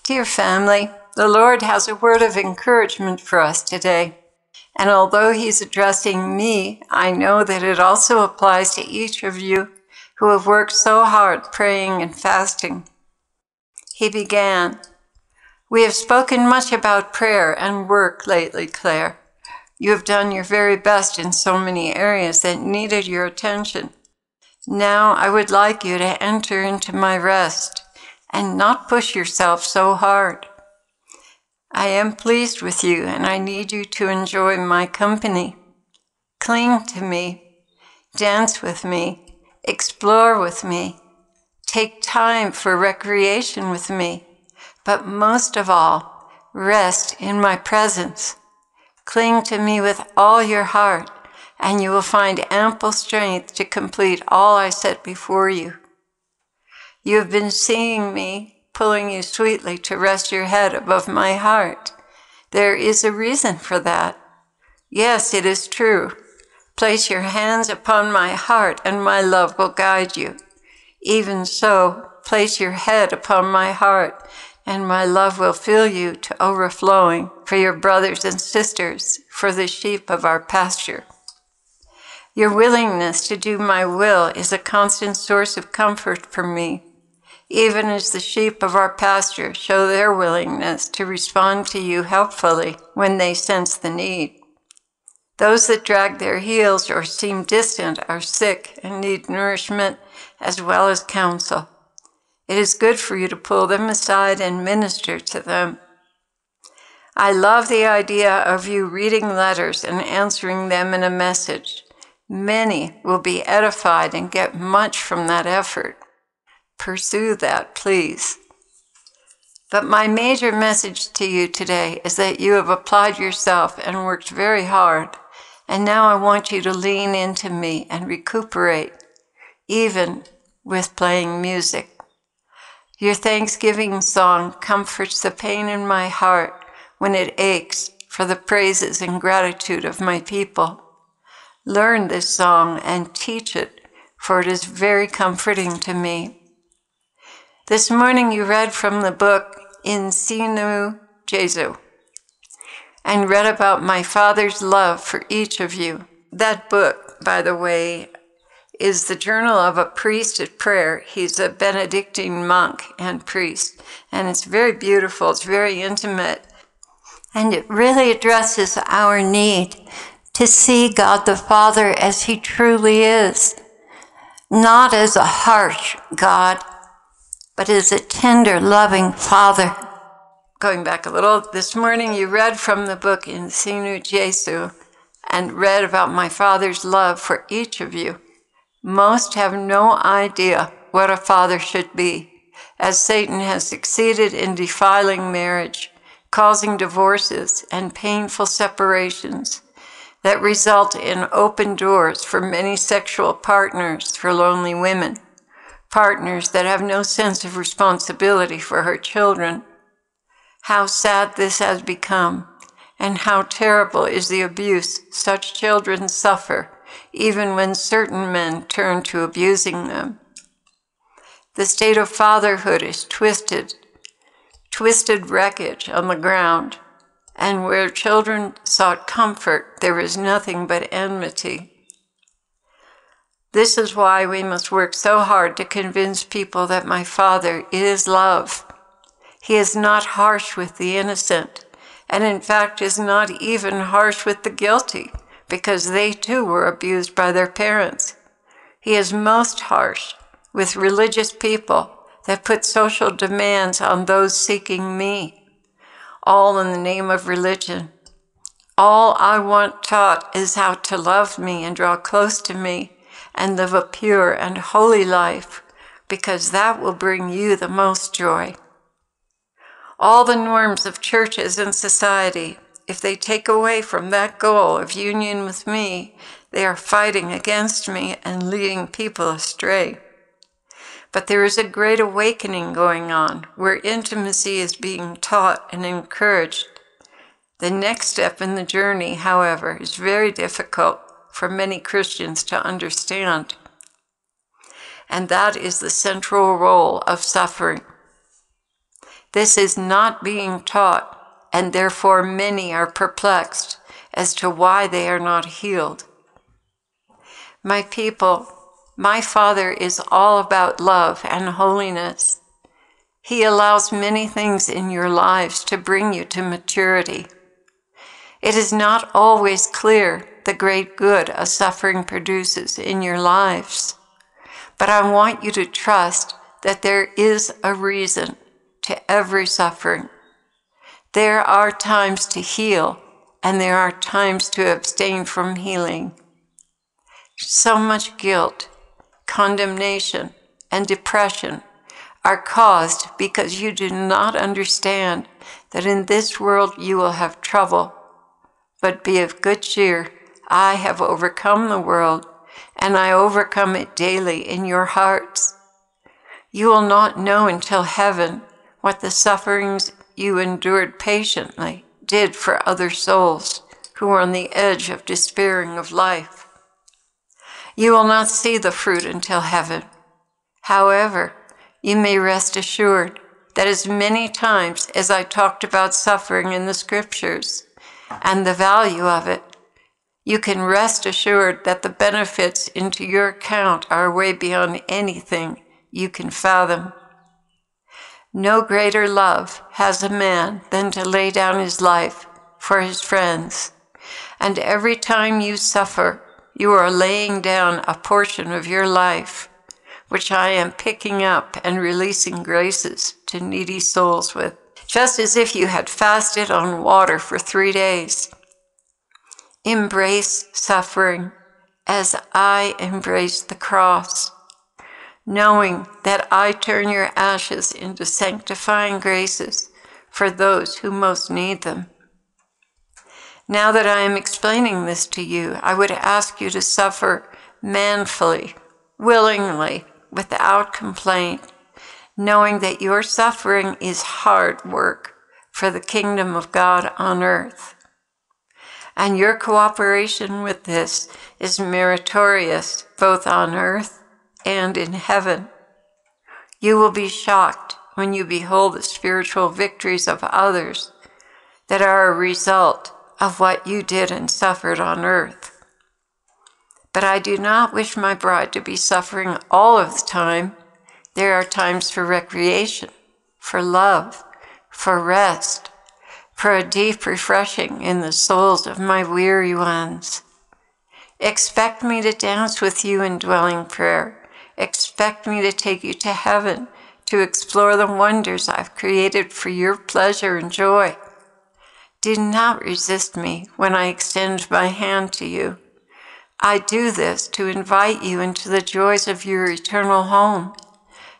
Dear family, the Lord has a word of encouragement for us today. And although He's addressing me, I know that it also applies to each of you who have worked so hard praying and fasting. He began, "We have spoken much about prayer and work lately, Clare. You have done your very best in so many areas that needed your attention. Now I would like you to enter into my rest and not push yourself so hard. I am pleased with you, and I need you to enjoy my company. Cling to me, dance with me, explore with me, take time for recreation with me, but most of all, rest in my presence. Cling to me with all your heart, and you will find ample strength to complete all I set before you. You have been seeing me, pulling you sweetly to rest your head above my heart. There is a reason for that. Yes, it is true. Place your hands upon my heart, and my love will guide you. Even so, place your head upon my heart, and my love will fill you to overflowing for your brothers and sisters, for the sheep of our pasture. Your willingness to do my will is a constant source of comfort for me, even as the sheep of our pasture show their willingness to respond to you helpfully when they sense the need. Those that drag their heels or seem distant are sick and need nourishment as well as counsel. It is good for you to pull them aside and minister to them. I love the idea of you reading letters and answering them in a message. Many will be edified and get much from that effort. Pursue that, please. But my major message to you today is that you have applied yourself and worked very hard, and now I want you to lean into me and recuperate, even with playing music. Your Thanksgiving song comforts the pain in my heart when it aches for the praises and gratitude of my people. Learn this song and teach it, for it is very comforting to me. This morning you read from the book In Sinu Jesu and read about my Father's love for each of you. That book, by the way, is the journal of a priest at prayer. He's a Benedictine monk and priest, and it's very beautiful, it's very intimate, and it really addresses our need to see God the Father as He truly is, not as a harsh God, but as a tender, loving Father. Going back a little, this morning you read from the book In Sinu Jesu and read about my Father's love for each of you. Most have no idea what a father should be, as Satan has succeeded in defiling marriage, causing divorces and painful separations that result in open doors for many sexual partners for lonely women. Partners that have no sense of responsibility for her children. How sad this has become, and how terrible is the abuse such children suffer, even when certain men turn to abusing them. The state of fatherhood is twisted wreckage on the ground, and where children sought comfort, there is nothing but enmity. This is why we must work so hard to convince people that my Father is love. He is not harsh with the innocent, and in fact is not even harsh with the guilty, because they too were abused by their parents. He is most harsh with religious people that put social demands on those seeking me, all in the name of religion. All I want taught is how to love me and draw close to me and live a pure and holy life, because that will bring you the most joy. All the norms of churches and society, if they take away from that goal of union with me, they are fighting against me and leading people astray. But there is a great awakening going on, where intimacy is being taught and encouraged. The next step in the journey, however, is very difficult for many Christians to understand. And that is the central role of suffering. This is not being taught, and therefore many are perplexed as to why they are not healed. My people, my Father is all about love and holiness. He allows many things in your lives to bring you to maturity. It is not always clear the great good a suffering produces in your lives, but I want you to trust that there is a reason to every suffering. There are times to heal, and there are times to abstain from healing. So much guilt, condemnation, and depression are caused because you do not understand that in this world you will have trouble. But be of good cheer. I have overcome the world, and I overcome it daily in your hearts. You will not know until heaven what the sufferings you endured patiently did for other souls who were on the edge of despairing of life. You will not see the fruit until heaven. However, you may rest assured that as many times as I talked about suffering in the scriptures and the value of it, you can rest assured that the benefits into your account are way beyond anything you can fathom. No greater love has a man than to lay down his life for his friends. And every time you suffer, you are laying down a portion of your life, which I am picking up and releasing graces to needy souls with, just as if you had fasted on water for 3 days. Embrace suffering as I embrace the cross, knowing that I turn your ashes into sanctifying graces for those who most need them. Now that I am explaining this to you, I would ask you to suffer manfully, willingly, without complaint, knowing that your suffering is hard work for the kingdom of God on earth. And your cooperation with this is meritorious both on earth and in heaven. You will be shocked when you behold the spiritual victories of others that are a result of what you did and suffered on earth. But I do not wish my bride to be suffering all of the time. There are times for recreation, for love, for rest, for a deep refreshing in the souls of my weary ones. Expect me to dance with you in dwelling prayer. Expect me to take you to heaven to explore the wonders I've created for your pleasure and joy. Do not resist me when I extend my hand to you. I do this to invite you into the joys of your eternal home.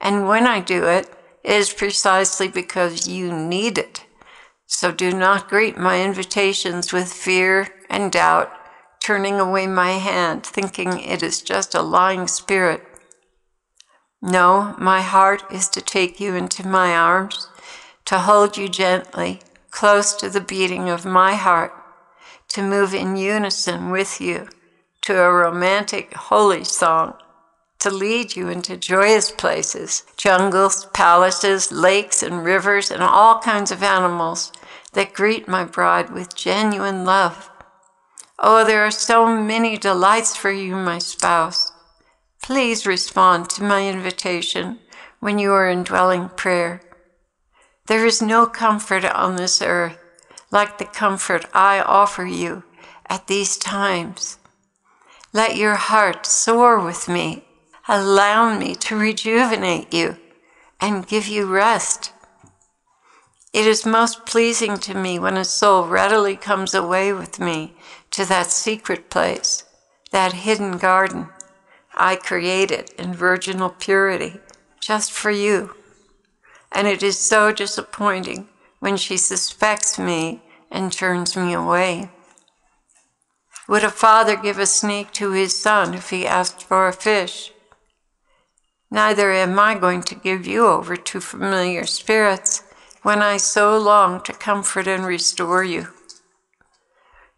And when I do it, it is precisely because you need it. So do not greet my invitations with fear and doubt, turning away my hand, thinking it is just a lying spirit. No, my heart is to take you into my arms, to hold you gently, close to the beating of my heart, to move in unison with you to a romantic, holy song, to lead you into joyous places, jungles, palaces, lakes, and rivers, and all kinds of animals that greet my bride with genuine love. Oh, there are so many delights for you, my spouse. Please respond to my invitation when you are in dwelling prayer. There is no comfort on this earth like the comfort I offer you at these times. Let your heart soar with me. Allow me to rejuvenate you and give you rest. It is most pleasing to me when a soul readily comes away with me to that secret place, that hidden garden I created in virginal purity just for you. And it is so disappointing when she suspects me and turns me away. Would a father give a snake to his son if he asked for a fish? Neither am I going to give you over to familiar spirits when I so long to comfort and restore you.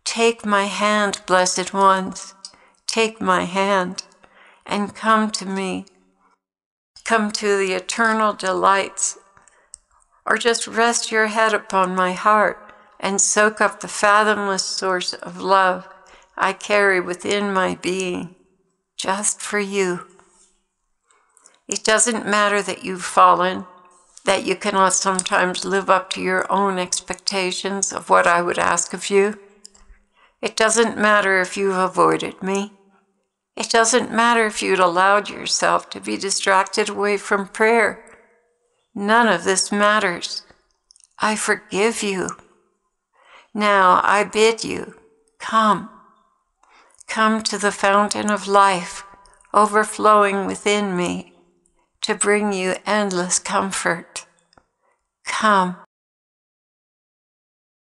Take my hand, blessed ones, take my hand, and come to me. Come to the eternal delights or just rest your head upon my heart and soak up the fathomless source of love I carry within my being, just for you. It doesn't matter that you've fallen, that you cannot sometimes live up to your own expectations of what I would ask of you. It doesn't matter if you've avoided me. It doesn't matter if you'd allowed yourself to be distracted away from prayer. None of this matters. I forgive you. Now I bid you, come. Come to the fountain of life, overflowing within me, to bring you endless comfort. Come.